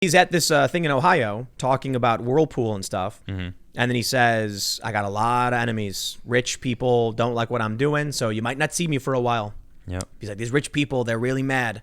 He's at this thing in Ohio talking about Whirlpool and stuff. And then he says, I got a lot of enemies. Rich people don't like what I'm doing, so you might not see me for a while. Yep. He's like, these rich people, they're really mad.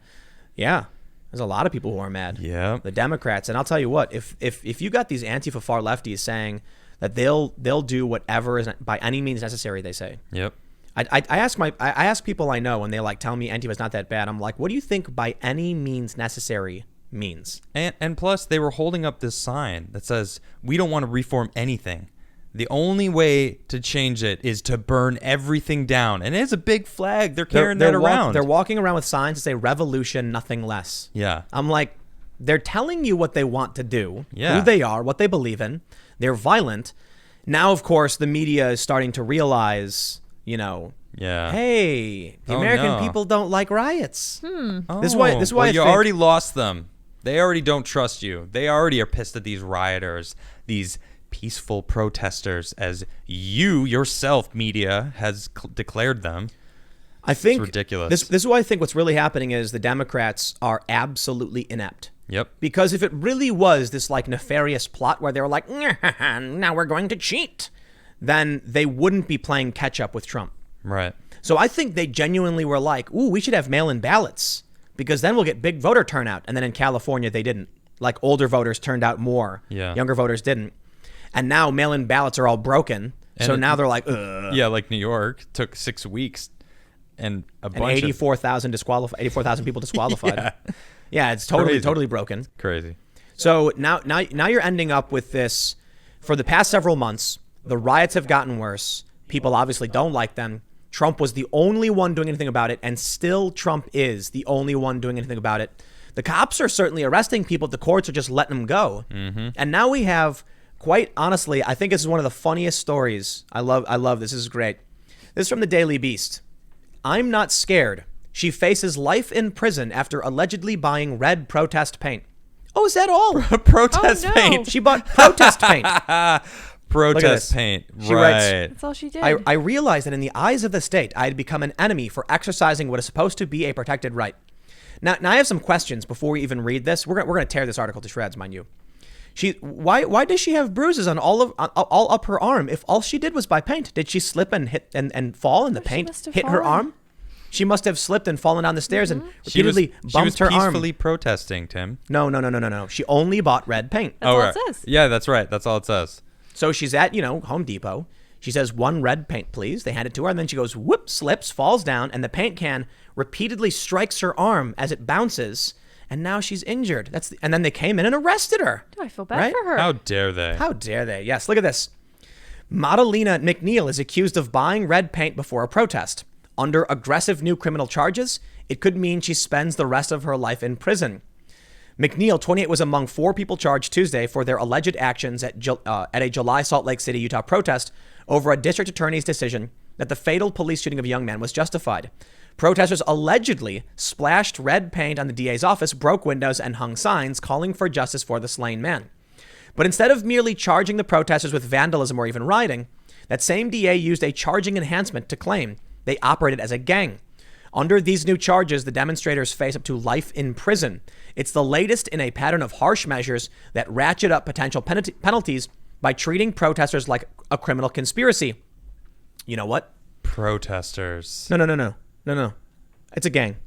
Yeah, there's a lot of people who are mad. Yeah. The Democrats. And I'll tell you what, if you got these Antifa far lefties saying that they'll do whatever is by any means necessary, they say. Yep. I ask people I know, and they like tell me Antifa's not that bad. I'm like, what do you think by any means necessary means? And plus, they were holding up this sign that says, we don't want to reform anything. The only way to change it is to burn everything down. And it's a big flag. They're carrying that around. They're walking around with signs that say revolution, nothing less. Yeah. I'm like, they're telling you what they want to do, Yeah. who they are, what they believe in. They're violent. Now, of course, the media is starting to realize, Yeah. hey, the American people don't like riots. Oh, This is why well, I you think, already lost them. They already don't trust you. They already are pissed at these rioters, these peaceful protesters, as you yourself, media, has declared them. I think it's ridiculous. This is why I think what's really happening is the Democrats are absolutely inept. Yep. Because if it really was this like nefarious plot where they were like, now we're going to cheat, then they wouldn't be playing catch up with Trump. Right. So I think they genuinely were like, ooh, we should have mail-in ballots because then we'll get big voter turnout. And then in California, they didn't. Like older voters turned out more. Yeah. Younger voters didn't. And now mail-in ballots are all broken. So now they're like, ugh. Yeah, like New York took 6 weeks and a bunch 84,000 disqualified. 84,000 people disqualified. Yeah. Yeah, it's Crazy. totally broken. Crazy. So now you're ending up with this. For the past several months, the riots have gotten worse. People obviously don't like them. Trump was the only one doing anything about it, and still Trump is the only one doing anything about it. The cops are certainly arresting people. The courts are just letting them go. And now we have, quite honestly, I think this is one of the funniest stories. I love this. This is great. This is from the Daily Beast. I'm not scared. She faces life in prison after allegedly buying red protest paint. Oh, is that all? Protest Oh, no. paint. She bought protest paint. Protest paint. She right. writes, That's all she did. I realized that in the eyes of the state, I had become an enemy for exercising what is supposed to be a protected right. Now I have some questions before we even read this. We're gonna tear this article to shreds, mind you. Why does she have bruises on all up her arm if all she did was buy paint? Did she slip and hit and fall and the paint must have hit her fallen. arm? She must have slipped and fallen down the stairs and repeatedly bumped she was her arm. peacefully protesting, Tim. No. She only bought red paint. That's all right. it says. Yeah, that's right. That's all it says. So she's at, Home Depot. She says, 1 red paint, please. They hand it to her, and then she goes, whoop, slips, falls down, and the paint can repeatedly strikes her arm as it bounces, and now she's injured. And then they came in and arrested her. Oh, I feel bad Right? for her. How dare they? How dare they? Yes, look at this. Madalena McNeil is accused of buying red paint before a protest. Under aggressive new criminal charges, it could mean she spends the rest of her life in prison. McNeil, 28, was among 4 people charged Tuesday for their alleged actions at a July Salt Lake City, Utah protest over a district attorney's decision that the fatal police shooting of a young man was justified. Protesters allegedly splashed red paint on the DA's office, broke windows, and hung signs calling for justice for the slain man. But instead of merely charging the protesters with vandalism or even rioting, that same DA used a charging enhancement to claim they operated as a gang. Under these new charges, the demonstrators face up to life in prison. It's the latest in a pattern of harsh measures that ratchet up potential penalties by treating protesters like a criminal conspiracy. You know what? Protesters. No. It's a gang.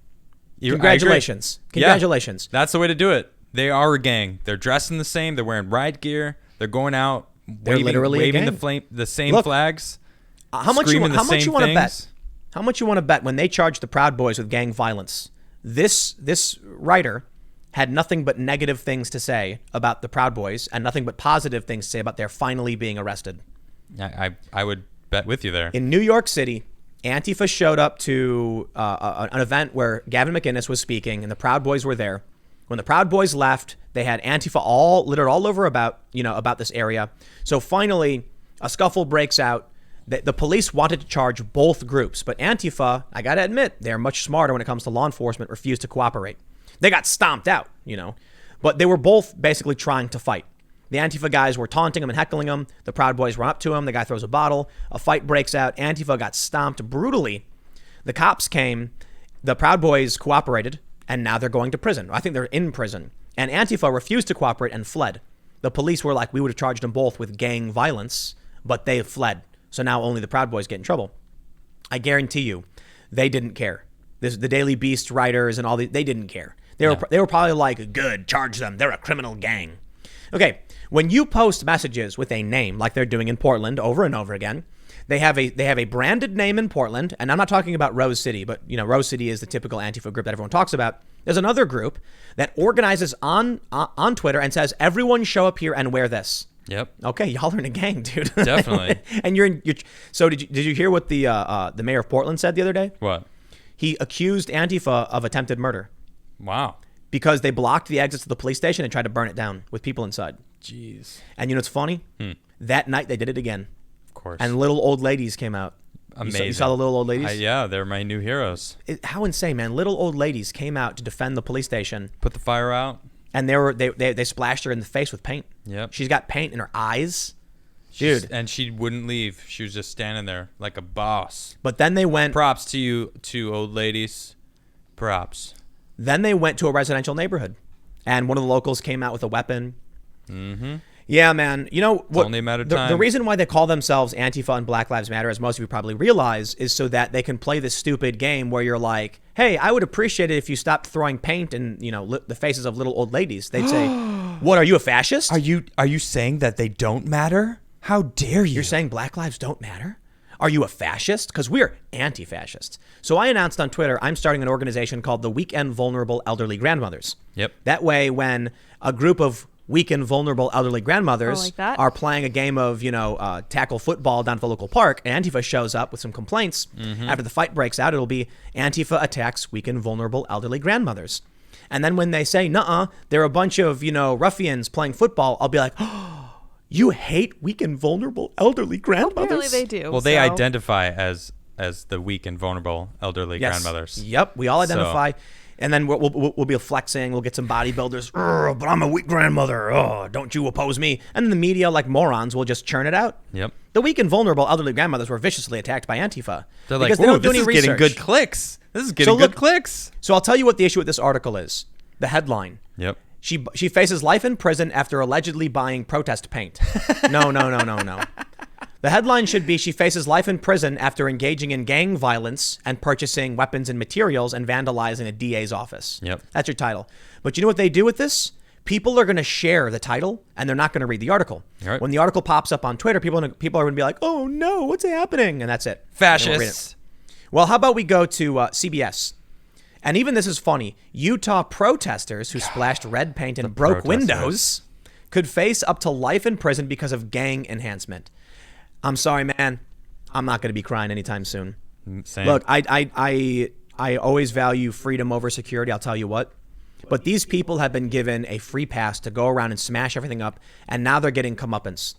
I Congratulations. agree. Congratulations. Yeah, that's the way to do it. They are a gang. They're dressing the same. They're wearing riot gear. They're going out Literally a waving gang. the same Look, flags. How much you want to bet? things. How much you want to bet when they charged the Proud Boys with gang violence? This writer had nothing but negative things to say about the Proud Boys and nothing but positive things to say about their finally being arrested. I would bet with you there. In New York City, Antifa showed up to an event where Gavin McInnes was speaking and the Proud Boys were there. When the Proud Boys left, they had Antifa all littered all over about this area. So finally, a scuffle breaks out. The police wanted to charge both groups, but Antifa, I got to admit, they're much smarter when it comes to law enforcement, refused to cooperate. They got stomped out, but they were both basically trying to fight. The Antifa guys were taunting him and heckling him. The Proud Boys run up to him. The guy throws a bottle. A fight breaks out. Antifa got stomped brutally. The cops came. The Proud Boys cooperated, and now they're going to prison. I think they're in prison. And Antifa refused to cooperate and fled. The police were like, we would have charged them both with gang violence, but they fled. So now only the Proud Boys get in trouble. I guarantee you, they didn't care. The Daily Beast writers and all they didn't care. They were probably like, good, charge them. They're a criminal gang. Okay, when you post messages with a name like they're doing in Portland over and over again, they have a branded name in Portland, and I'm not talking about Rose City, but Rose City is the typical Antifa group that everyone talks about. There's another group that organizes on Twitter and says, everyone show up here and wear this. Yep. Okay, y'all are in a gang, dude. Definitely. And you're so did you hear what the mayor of Portland said the other day? What? He accused Antifa of attempted murder. Wow. Because they blocked the exits to the police station and tried to burn it down with people inside. Jeez. And you know what's funny? That night they did it again. Of course. And little old ladies came out. Amazing. You saw the little old ladies? Yeah, they're my new heroes. How insane, man. Little old ladies came out to defend the police station. Put the fire out. And they splashed her in the face with paint. Yep. She's got paint in her eyes. Dude. And she wouldn't leave. She was just standing there like a boss. But then they went... Props to you, two old ladies. Props. Then they went to a residential neighborhood. And one of the locals came out with a weapon. Mm-hmm. Yeah, man. You know what? Only a matter of time. The reason why they call themselves Antifa and Black Lives Matter, as most of you probably realize, is so that they can play this stupid game where you're like, hey, I would appreciate it if you stopped throwing paint in, the faces of little old ladies. They'd say, what, are you a fascist? Are you saying that they don't matter? How dare you? You're saying Black lives don't matter? Are you a fascist? Because we're anti-fascists. So I announced on Twitter, I'm starting an organization called the Weak and Vulnerable Elderly Grandmothers. Yep. That way, when a group of weak and vulnerable elderly grandmothers are playing a game of, tackle football down at the local park, and Antifa shows up with some complaints. After the fight breaks out, it'll be Antifa attacks weak and vulnerable elderly grandmothers. And then when they say, nuh-uh, they're a bunch of, ruffians playing football, I'll be like, oh, you hate weak and vulnerable elderly grandmothers? Apparently they do. Well, they identify as the weak and vulnerable elderly grandmothers. Yep, we all identify. And then we'll be flexing. We'll get some bodybuilders. But I'm a weak grandmother. Oh, don't you oppose me. And then the media, like morons, will just churn it out. Yep. The weak and vulnerable elderly grandmothers were viciously attacked by Antifa. They're like, they don't do this any is research. getting good clicks. This is getting good clicks. So I'll tell you what the issue with this article is. The headline. Yep. She faces life in prison after allegedly buying protest paint. No. The headline should be, she faces life in prison after engaging in gang violence and purchasing weapons and materials and vandalizing a DA's office. Yep. That's your title. But you know what they do with this? People are going to share the title and they're not going to read the article. Right. When the article pops up on Twitter, people are going to be like, oh no, what's happening? And that's it. Fascists. Well, how about we go to CBS? And even this is funny. Utah protesters who splashed red paint and broke windows could face up to life in prison because of gang enhancement. I'm sorry, man. I'm not going to be crying anytime soon. Same. Look, I always value freedom over security. I'll tell you what. But these people have been given a free pass to go around and smash everything up, and now they're getting comeuppance.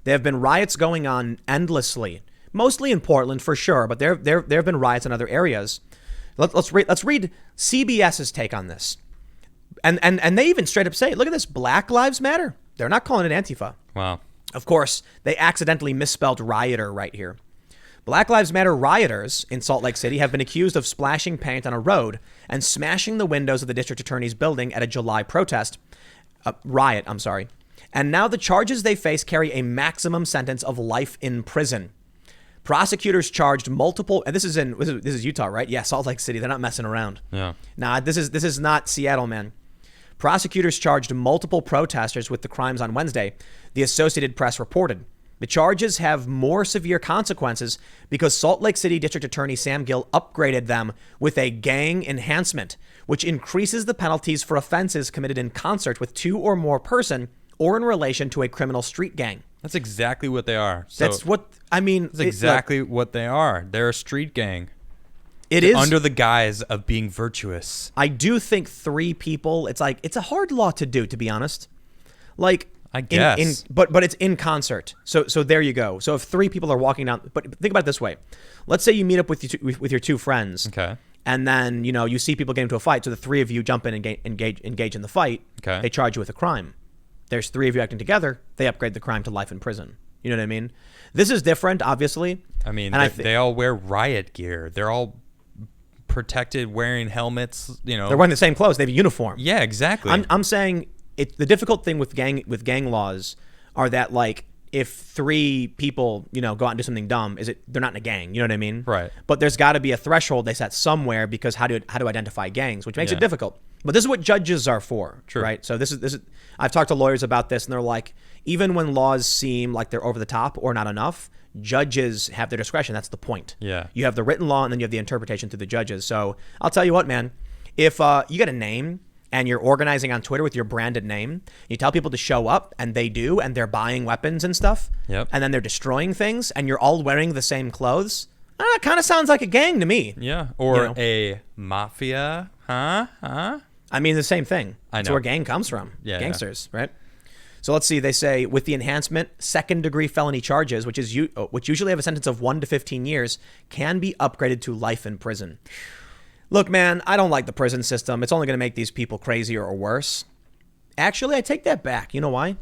There have been riots going on endlessly, mostly in Portland for sure, but there have been riots in other areas. Let's read CBS's take on this. And they even straight up say, look at this, Black Lives Matter. They're not calling it Antifa. Wow. Of course, they accidentally misspelled rioter right here. Black Lives Matter rioters in Salt Lake City have been accused of splashing paint on a road and smashing the windows of the district attorney's building at a July riot. And now the charges they face carry a maximum sentence of life in prison. Prosecutors charged multiple, and this is Utah, right? Yeah, Salt Lake City. They're not messing around. Yeah. Nah, this is not Seattle, man. Prosecutors charged multiple protesters with the crimes on Wednesday, the Associated Press reported. The charges have more severe consequences because Salt Lake City District Attorney Sam Gill upgraded them with a gang enhancement, which increases the penalties for offenses committed in concert with two or more person or in relation to a criminal street gang. That's exactly what they are. That's what they are. They're a street gang. It is under the guise of being virtuous. I do think three people, it's a hard law to do, to be honest. Like, I guess. But it's in concert. So there you go. So if three people are walking down, but think about it this way. Let's say you meet up with your two friends. Okay. And then, you see people get into a fight. So the three of you jump in and engage in the fight. Okay. They charge you with a crime. There's three of you acting together. They upgrade the crime to life in prison. You know what I mean? This is different, obviously. I mean, and they all wear riot gear. They're all protected, wearing helmets. You know, They're wearing the same clothes. They have a uniform. yeah, exactly. I'm saying the difficult thing with gang laws are that, like, if 3 people, go out and do something dumb, they're not in a gang, you know what I mean? Right. But there's got to be a threshold they set somewhere, because how to identify gangs, which makes it Yeah. difficult. But this is what judges are for, True. right? So this is I've talked to lawyers about this, and they're like, even when laws seem like they're over the top or not enough, judges have their discretion. That's the point. Yeah. You have the written law, and then you have the interpretation through the judges. So I'll tell you what, man, if you get a name and you're organizing on Twitter with your branded name, you tell people to show up, and they do, and they're buying weapons and stuff, Yep. and then they're destroying things, and you're all wearing the same clothes, it kind of sounds like a gang to me. yeah, or know. a mafia, huh? I mean, the same thing. I That's know. where gang comes from. Yeah, Gangsters, right? So let's see. They say with the enhancement, second-degree felony charges, which usually have a sentence of 1 to 15 years, can be upgraded to life in prison. Look, man, I don't like the prison system. It's only going to make these people crazier or worse. Actually, I take that back. You know why?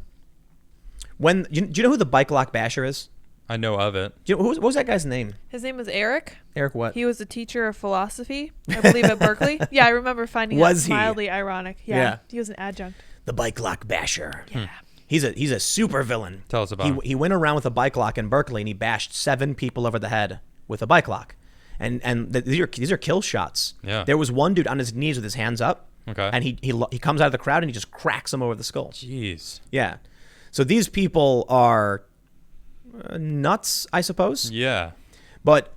Do you know who the bike lock basher is? I know of it. What was that guy's name? His name was Eric. Eric what? He was a teacher of philosophy, I believe, at Berkeley. Yeah, I remember finding Was that he? mildly ironic. Yeah, Yeah. he was an adjunct. The bike lock basher. Yeah. He's a super villain. Tell us about him. He went around with a bike lock in Berkeley, and he bashed 7 people over the head with a bike lock. And these are kill shots. Yeah. There was one dude on his knees with his hands up. Okay. And he comes out of the crowd, and he just cracks him over the skull. Jeez. Yeah. So these people are nuts, I suppose. Yeah. But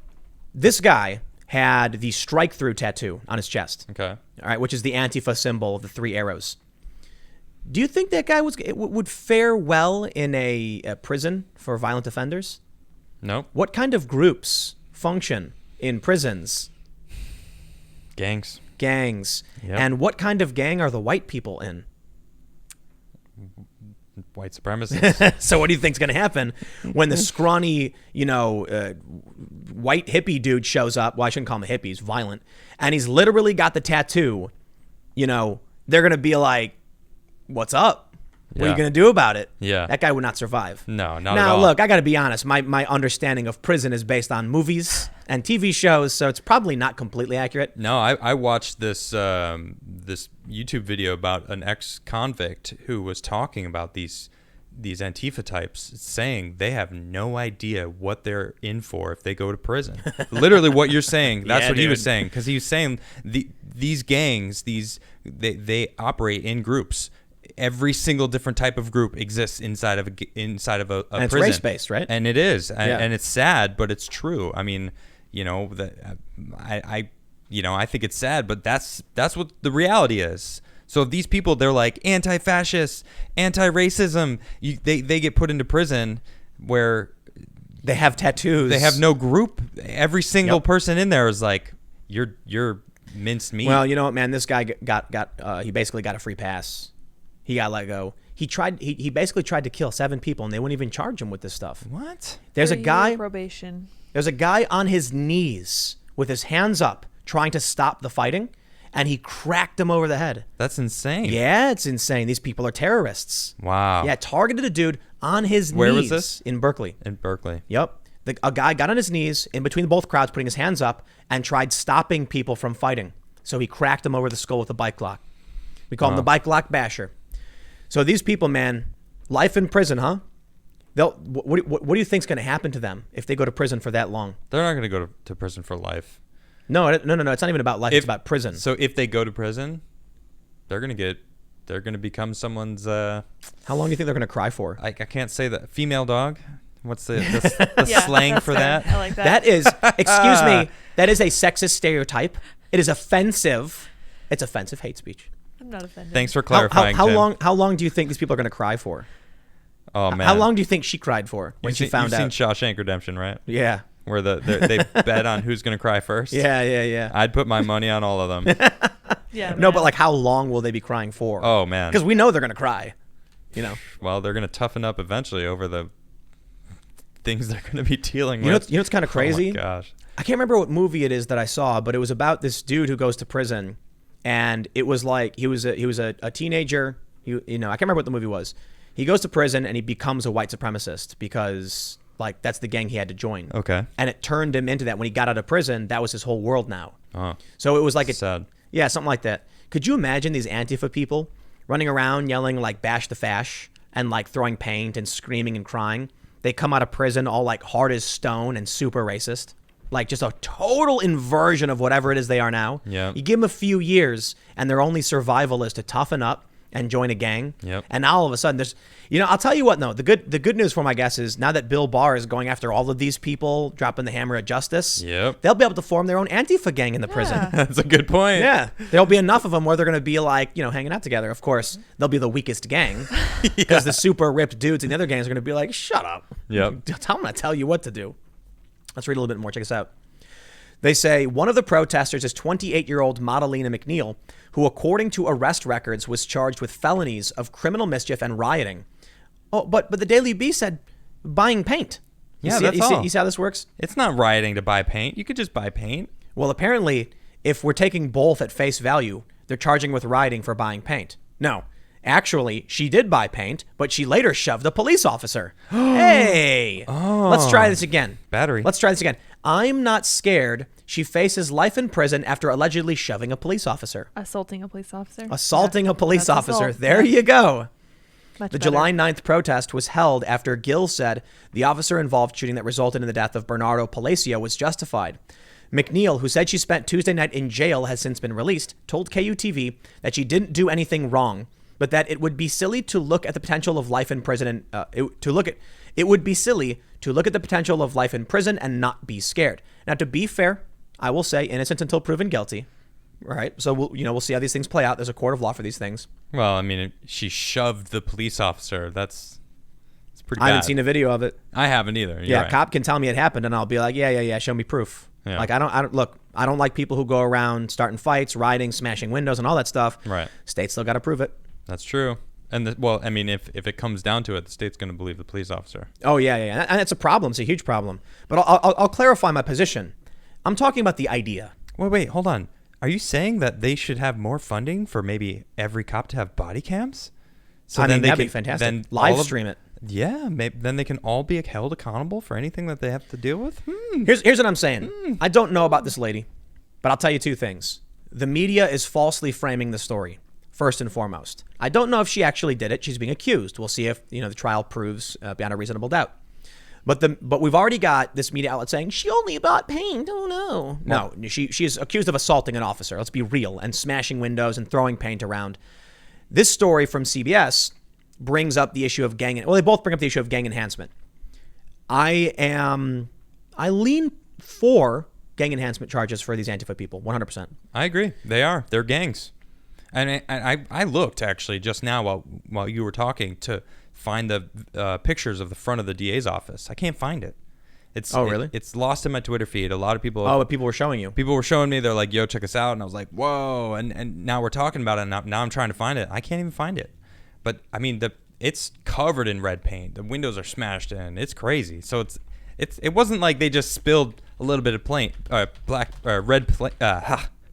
this guy had the strike through tattoo on his chest. Okay. All right, which is the Antifa symbol of the 3 arrows. Do you think that guy would fare well in a prison for violent offenders? Nope. What kind of groups function in prisons? Gangs. Gangs. Yep. And what kind of gang are the white people in? White supremacists. So what do you think's going to happen when the scrawny, white hippie dude shows up? Well, I shouldn't call him a hippie. He's violent. And he's literally got the tattoo. They're going to be like, what's up? What are you Yeah. going to do about it? Yeah. That guy would not survive. No, not at Now, all. look, I got to be honest. My understanding of prison is based on movies and TV shows, so it's probably not completely accurate. No, I watched this this YouTube video about an ex-convict who was talking about these Antifa types, saying they have no idea what they're in for if they go to prison. Literally what you're saying, that's Yeah, what he was dude. saying, because he was saying these gangs, they operate in groups. Every single different type of group exists inside of a And it's prison. race-based, right? And it is, Yeah. and it's sad, but it's true. I mean, I think it's sad, but that's what the reality is. So if these people, they're like anti-fascist, anti-racism, they get put into prison where They have tattoos. they have no group. Every single Yep. person in there is like, you're minced meat. Well, you know what, man? This guy he basically got a free pass. He got let go. He basically tried to kill 7 people, and they wouldn't even charge him with this stuff. What? There's a 3-year guy. probation. There's a guy on his knees with his hands up trying to stop the fighting, and he cracked him over the head. That's insane. Yeah, it's insane. These people are terrorists. Wow. Yeah, targeted a dude on his Where knees. was this? In Berkeley. In Berkeley. Yep. A guy got on his knees in between both crowds, putting his hands up, and tried stopping people from fighting. So he cracked him over the skull with a bike lock. We call him the bike lock basher. So these people, man, life in prison, huh? What do you think's going to happen to them if they go to prison for that long? They're not going to go to prison for life. No. It's not even about life. It's about prison. So if they go to prison, they're going to become someone's, How long do you think they're going to cry for? I can't say that. Female dog? What's the Yeah, slang that's for good. that? I like that. That is, excuse me, that is a sexist stereotype. It is offensive. It's offensive hate speech. I'm not offended. Thanks for clarifying, How Tim. long do you think these people are going to cry for? Oh, man. How long do you think she cried for when she found out? You've seen Shawshank Redemption, right? Yeah. Where they bet on who's going to cry first? Yeah. I'd put my money on all of them. Yeah. No, man. but like how long will they be crying for? Oh, man. Because we know they're going to cry. Well, they're going to toughen up eventually over the things they're going to be dealing You know with. what's kind of crazy? Oh, my gosh. I can't remember what movie it is that I saw, but it was about this dude who goes to prison, and it was like he was a teenager. I can't remember what the movie was. He goes to prison and he becomes a white supremacist because Like, that's the gang he had to join. Okay. And it turned him into that. When he got out of prison, that was his whole world now. Oh. So it was like Sad. Yeah, something like that. Could you imagine these Antifa people running around yelling like bash the fash and like throwing paint and screaming and crying? They come out of prison all like hard as stone and super racist. Like just a total inversion of whatever it is they are now. Yeah. You give them a few years and their only survival is to toughen up and join a gang. Yep. And now all of a sudden there's, I'll tell you what, no, the good news for them, I guess, is now that Bill Barr is going after all of these people, dropping the hammer at justice, Yep. they'll be able to form their own Antifa gang in the prison. That's a good point. Yeah. There'll be enough of them where they're going to be like, hanging out together. Of course, they'll be the weakest gang because the super ripped dudes in the other gangs are going to be like, shut up. Yep. I'm going to tell you what to do. Let's read a little bit more. Check this out. They say one of the protesters is 28-year-old Madalena McNeil, who, according to arrest records, was charged with felonies of criminal mischief and rioting. Oh, but the Daily Beast said buying paint. Yeah, that's all. You see how this works? It's not rioting to buy paint. You could just buy paint. Well, apparently, if we're taking both at face value, they're charging with rioting for buying paint. No. Actually, she did buy paint, but she later shoved a police officer. Hey! Oh. Let's try this again. Battery. Let's try this again. I'm not scared. She faces life in prison after allegedly shoving a police officer. Assaulting a police officer. Assaulting a police That's officer. assault. There you go. Much The better. July 9th protest was held after Gill said the officer-involved shooting that resulted in the death of Bernardo Palacio was justified. McNeil, who said she spent Tuesday night in jail, has since been released, told KUTV that she didn't do anything wrong, but that it would be silly to look at the potential of life in prison it would be silly to look at the potential of life in prison and not be scared. Now, to be fair, I will say innocent until proven guilty. Right. So we'll see how these things play out. There's a court of law for these things. Well, I mean, she shoved the police officer. It's pretty bad. I haven't seen a video of it. I haven't either. You're Yeah, right. cop can tell me it happened, and I'll be like, yeah, show me proof. Yeah. Like I don't like people who go around starting fights, rioting, smashing windows, and all that stuff. Right. State's still got to prove it. That's true. And I mean, if it comes down to it, the state's going to believe the police officer. Oh yeah, and it's a problem. It's a huge problem. But I'll clarify my position. I'm talking about the idea. Wait, hold on. Are you saying that they should have more funding for maybe every cop to have body cams? So I mean, they that'd be can fantastic. then Live stream it. Yeah, maybe then they can all be held accountable for anything that they have to deal with. Here's what I'm saying. I don't know about this lady, but I'll tell you two things. The media is falsely framing the story, first and foremost. I don't know if she actually did it. She's being accused. We'll see if the trial proves beyond a reasonable doubt. But we've already got this media outlet saying she only bought paint. Oh no. No, she is accused of assaulting an officer. Let's be real, and smashing windows and throwing paint around. This story from CBS brings up the issue of gang. Well, they both bring up the issue of gang enhancement. I lean for gang enhancement charges for these Antifa people, 100%. I agree. They're gangs. And I looked actually just now while you were talking to find the pictures of the front of the DA's office. I can't find it. Really? It's lost in my Twitter feed. A lot of people. Oh, but people were showing you. People were showing me. They're like, "Yo, check us out," and I was like, "Whoa!" And now we're talking about it. And now I'm trying to find it. I can't even find it. But I mean, it's covered in red paint. The windows are smashed in. It's crazy. So it wasn't like they just spilled a little bit of red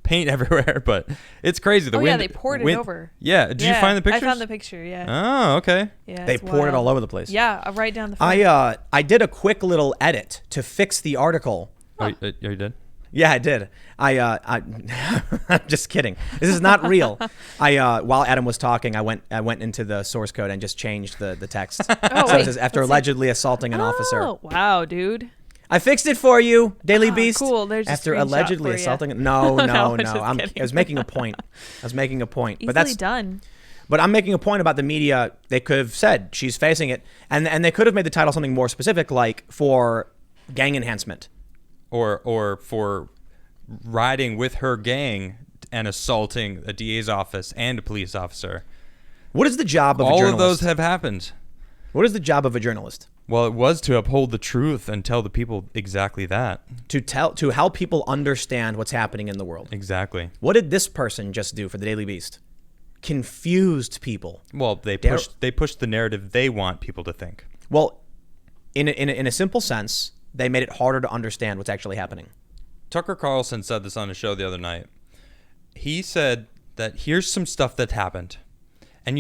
paint everywhere, but it's crazy. They poured it over. Yeah, did you find the pictures? I found the picture. Yeah. Oh, okay. Yeah. They it's poured it wild. all over the place. Yeah, right down the front. I did a quick little edit to fix the article. Oh, you did? Yeah, I did. I'm just kidding. This is not real. While Adam was talking, I went into the source code and just changed the text. So it says after allegedly assaulting an officer. Oh, wow, dude. I fixed it for you, Daily Beast. Cool. There's a after screenshot allegedly for ya. assaulting. No. No, I'm just kidding. I was making a point. Easily But that's done. But I'm making a point about the media. They could have said she's facing it, and they could have made the title something more specific, like for gang enhancement. Or for riding with her gang and assaulting a DA's office and a police officer. What is the job of a All journalist? of those have happened. What is the job of a journalist? Well, it was to uphold the truth and tell the people exactly that. To help people understand what's happening in the world. Exactly. What did this person just do for the Daily Beast? Confused people. Well, they pushed the narrative they want people to think. Well, in a simple sense, they made it harder to understand what's actually happening. Tucker Carlson said this on a show the other night. He said that here's some stuff that happened. And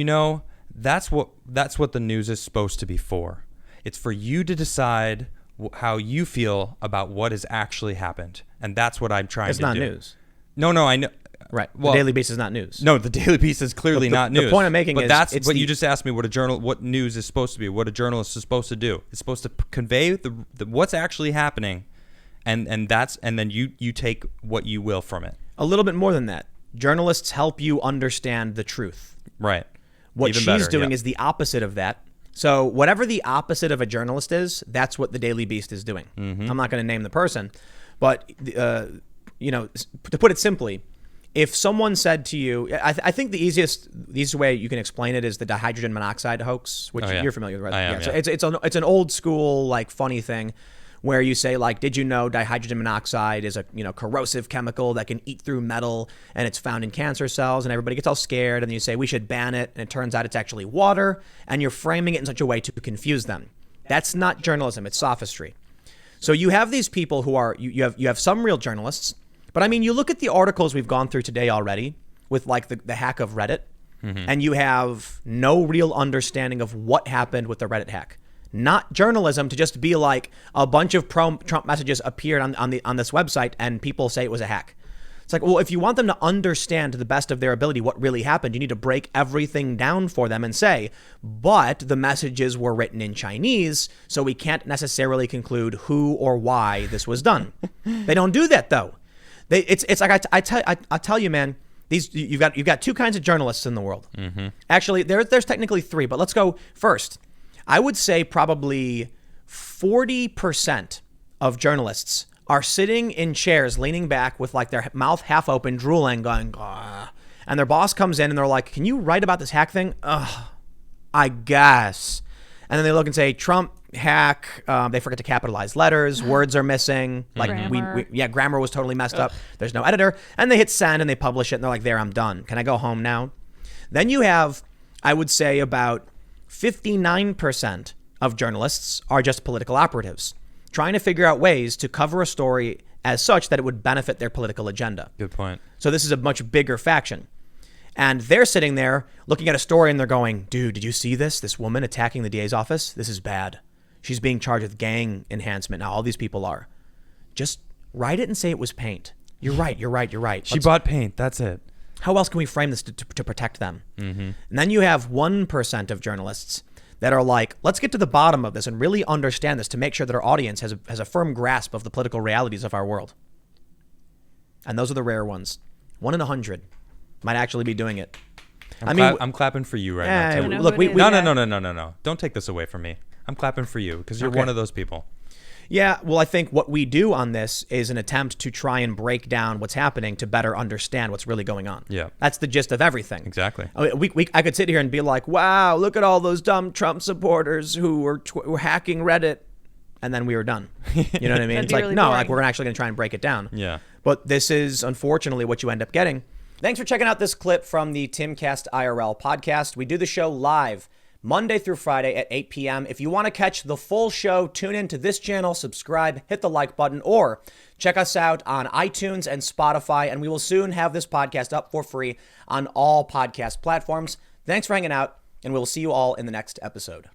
that's what the news is supposed to be for. It's for you to decide how you feel about what has actually happened, and that's what I'm trying It's to not do. news. No, I know. Right. Well, the Daily Beast is not news. No, the Daily Beast is clearly not news. The point I'm making but is that's it's what you just asked me. What news is supposed to be? What a journalist is supposed to do? It's supposed to convey the what's actually happening, and then you take what you will from it. A little bit more than that. Journalists help you understand the truth. Right. What Even she's better, doing yeah. is the opposite of that. So whatever the opposite of a journalist is, that's what the Daily Beast is doing. Mm-hmm. I'm not going to name the person, but to put it simply, if someone said to you, I think the easiest way you can explain it is the dihydrogen monoxide hoax, which you're familiar with, right? I am, So yeah. it's an old school like funny thing where you say like, did you know dihydrogen monoxide is a corrosive chemical that can eat through metal and it's found in cancer cells, and everybody gets all scared, and then you say we should ban it, and it turns out it's actually water, and you're framing it in such a way to confuse them. That's not journalism, it's sophistry. So you have these people who are you have some real journalists. But I mean, you look at the articles we've gone through today already with like the hack of Reddit, and you have no real understanding of what happened with the Reddit hack. Not journalism to just be like a bunch of Trump messages appeared on this website and people say it was a hack. It's like, well, if you want them to understand to the best of their ability what really happened, you need to break everything down for them and say, but the messages were written in Chinese, so we can't necessarily conclude who or why this was done. They don't do that though. It's like I tell you, man. You've got two kinds of journalists in the world. Mm-hmm. Actually, there's technically three, but let's go first. I would say probably 40% of journalists are sitting in chairs, leaning back with like their mouth half open, drooling, going, "Gah." And their boss comes in and they're like, "Can you write about this hack thing?" Ugh, I guess. And then they look and say, "Trump hack." They forget to capitalize letters. Words are missing. Like Grammar. grammar was totally messed up. There's no editor. And they hit send and they publish it and they're like, "There, I'm done. Can I go home now?" Then you have, I would say, about 59% of journalists are just political operatives trying to figure out ways to cover a story as such that it would benefit their political agenda. Good point. So this is a much bigger faction. And they're sitting there looking at a story and they're going, "Dude, did you see this? This woman attacking the DA's office? This is bad. She's being charged with gang enhancement. Now all these people are." Just write it and say it was paint. You're right. She bought paint. That's it. How else can we frame this to protect them? Mm-hmm. And then you have 1% of journalists that are like, let's get to the bottom of this and really understand this to make sure that our audience has a firm grasp of the political realities of our world. And those are the rare ones. 1 in 100 might actually be doing it. I'm clapping for you right now, Tim. Look, No. Don't take this away from me. I'm clapping for you because you're Okay. one of those people. Yeah, well, I think what we do on this is an attempt to try and break down what's happening to better understand what's really going on. Yeah. That's the gist of everything. Exactly. I mean, I could sit here and be like, wow, look at all those dumb Trump supporters who were hacking Reddit. And then we were done. You know what I mean? That'd It's be like, really no, boring. like we're actually going to try and break it down. Yeah. But this is unfortunately what you end up getting. Thanks for checking out this clip from the Timcast IRL podcast. We do the show live Monday through Friday at 8 p.m. If you want to catch the full show, tune in to this channel, subscribe, hit the like button, or check us out on iTunes and Spotify. And we will soon have this podcast up for free on all podcast platforms. Thanks for hanging out, and we'll see you all in the next episode.